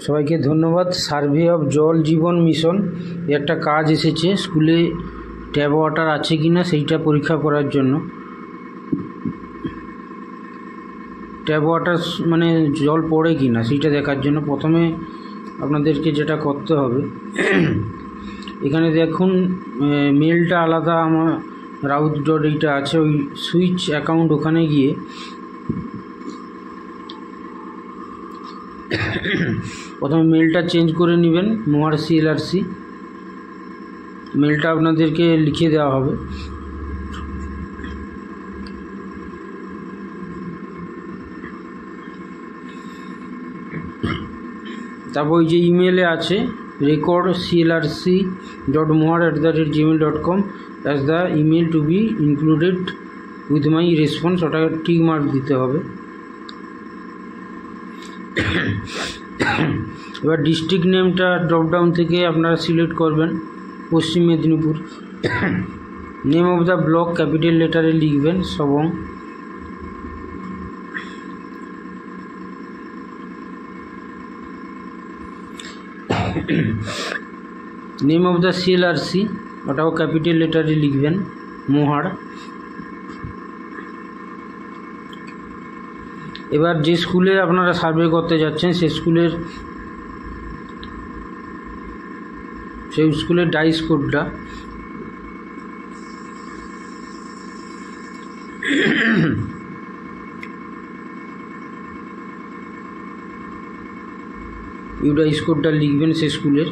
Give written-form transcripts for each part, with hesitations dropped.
সবাইকে ধন্যবাদ। Survey of জল জীবন মিশন একটা কাজ এসেছে, স্কুলে ট্যাপ ওয়াটার আছে কিনা সেইটা পরীক্ষা করার জন্য। ট্যাপ ওয়াটার মানে জল পড়ে কিনা সেইটা দেখার জন্য প্রথমে আপনাদেরকে যেটা করতে হবে, এখানে দেখুন মেলটা আলাদা, আমার রাউত ডট এইটা আছে, ওই সুইচ অ্যাকাউন্ট ওখানে গিয়ে প্রথমে মেলটা চেঞ্জ করে নেবেন। মোহার CLRC মেলটা আপনাদেরকে লিখে দেওয়া হবে। তারপর ওই যে ইমেলে আছে recordclrc.mohar@gmail.com as the email to B included with my response, ওটা টিক মার্ক দিতে হবে। এবার ডিস্ট্রিক্ট নেমটা ড্রপডাউন থেকে আপনারা সিলেক্ট করবেন Paschim Medinipur. Name of the block capital লেটারে লিখবেন Sabang. Name of the CLRC ওটাও ক্যাপিটাল লেটারে লিখবেন মোহার। এবার যে স্কুলে আপনারা সার্ভে করতে যাচ্ছেন সেই স্কুলের ডাইস কোডটা ডাইস কোডটা লিখবেন সেই স্কুলের।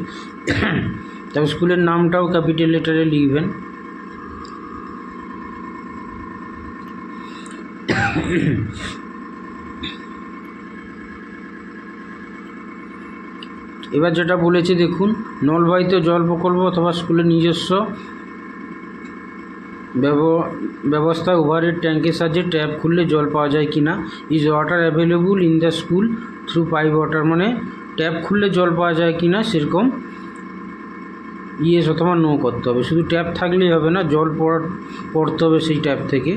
তারপর স্কুলের নামটাও ক্যাপিটাল লেটারে লিখবেন। এবার যেটা বলেছে দেখুন, নলবাহিত জল প্রকল্প অথবা স্কুলের নিজস্ব ব্যবস্থা ওভারহেড ট্যাঙ্কের সাহায্যে ট্যাপ খুললে জল পাওয়া যায় কিনা। Is water available in the school through pipe water, মানে ট্যাপ খুললে জল পাওয়া যায় কিনা সেরকম ইয়েস অথবা নো করতে হবে। শুধু ট্যাপ থাকলেই হবে না, জল পড়তে হবে সেই ট্যাপ থেকে।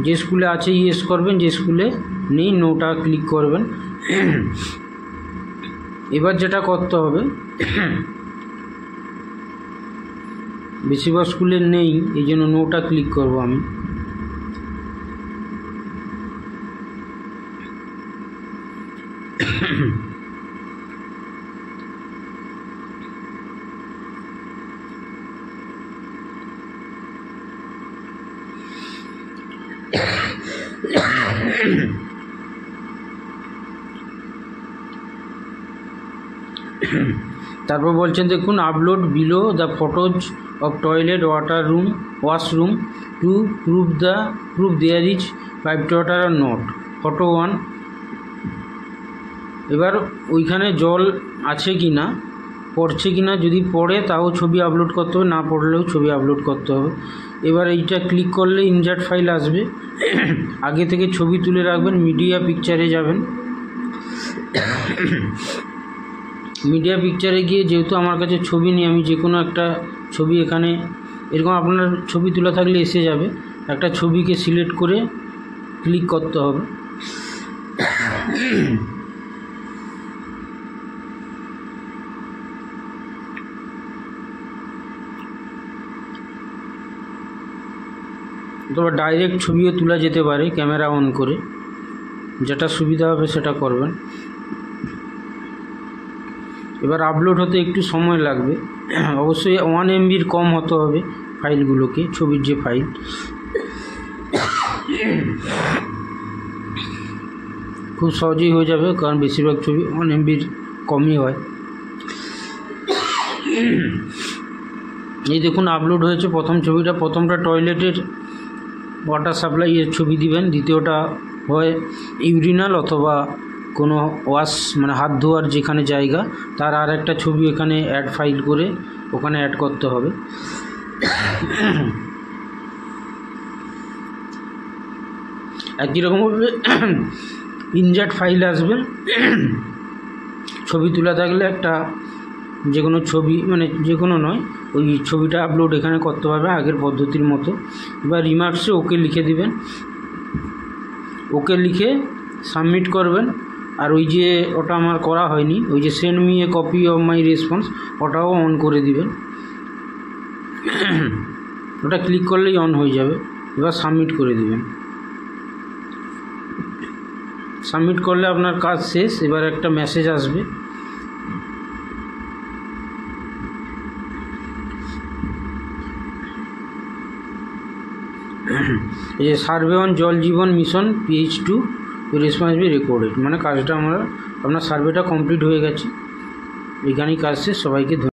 যে স্কুলে আছে ইয়েস করবেন, যে স্কুলে নেই নোটা ক্লিক করবেন। এবার যেটা করতে হবে, বেশিরভাগ স্কুলে নেই এই জন্য নোটা ক্লিক করব আমি। তারপর বলছেন দেখুন, upload below the photos of toilet washroom to prove there is piped water or not. Photo 1। এবার ওইখানে জল আছে কি না, পড়ছে কি না, যদি পড়ে তাও ছবি আপলোড করতে হবে, না পড়লেও ছবি আপলোড করতে হবে। এবার এইটা ক্লিক করলে ইনজার্ট ফাইল আসবে। আগে থেকে ছবি তুলে রাখবেন, মিডিয়া পিকচারে যাবেন। মিডিয়া পিকচারে গিয়ে যেহেতু আমার কাছে ছবি নেই, আমি যে কোনো একটা ছবি এখানে এরকম আপনার ছবি তোলা থাকলে এসে যাবে, একটা ছবিকে সিলেক্ট করে ক্লিক করতে হবে। তবে ডাইরেক্ট ছবিও তোলা যেতে পারে ক্যামেরা অন করে, যেটা সুবিধা হবে সেটা করবেন। এবার আপলোড হতে একটু সময় লাগবে, অবশ্যই 1 MBর কম হতে হবে ফাইলগুলোকে, ছবির যে ফাইল। খুব সহজেই হয়ে যাবে, কারণ বেশিরভাগ ছবি 1 MBর কমই হয়। এই দেখুন আপলোড হয়েছে প্রথম ছবিটা। প্রথমটা টয়লেটের ওয়াটার সাপ্লাই এর ছবি দিবেন, দ্বিতীয়টা হয় ইউরিনাল অথবা কোনো ওয়াশ মানে হাত ধোয়ার যেখানে জায়গা, তার আর একটা ছবি এখানে অ্যাড ফাইল করে ওখানে অ্যাড করতে হবে। একই রকমভাবে ইনজার্ট ফাইল আসবে। ছবি তোলা থাকলে একটা যে কোনো ছবি, মানে যে কোনো নয়, ওই ছবিটা আপলোড এখানে করতে পারবে আগের পদ্ধতির মতো। এবার রিমার্কসে ওকে লিখে দিবেন, ওকে লিখে সাবমিট করবেন। আর ওই যে ওটা আমার করা হয়নি, ওই যে send me a copy of my response, ওটাও অন করে দিবেন। ওটা ক্লিক করলেই অন হয়ে যাবে। এবার সাবমিট করে দিবেন। সাবমিট করলে আপনার কাজ শেষ। এবার একটা মেসেজ আসবে, এই যে survey on Jal Jeevan mission PH2 response be recorded, মানে কাজটা আপনার সার্ভেটা কমপ্লিট হয়ে গেছে। এখানেই কাজ শেষ। সবাইকে